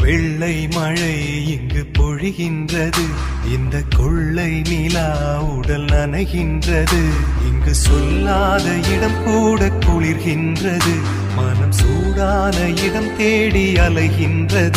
வெள்ளை மழை இங்கு பொழிகின்றது, இந்த கொள்ளை நிலா உடல் நனைகின்றது. இங்கு சொல்லாத இடம் கூட குளிர்கின்றது, மனம் சூடான இடம் தேடி அலைகின்றது.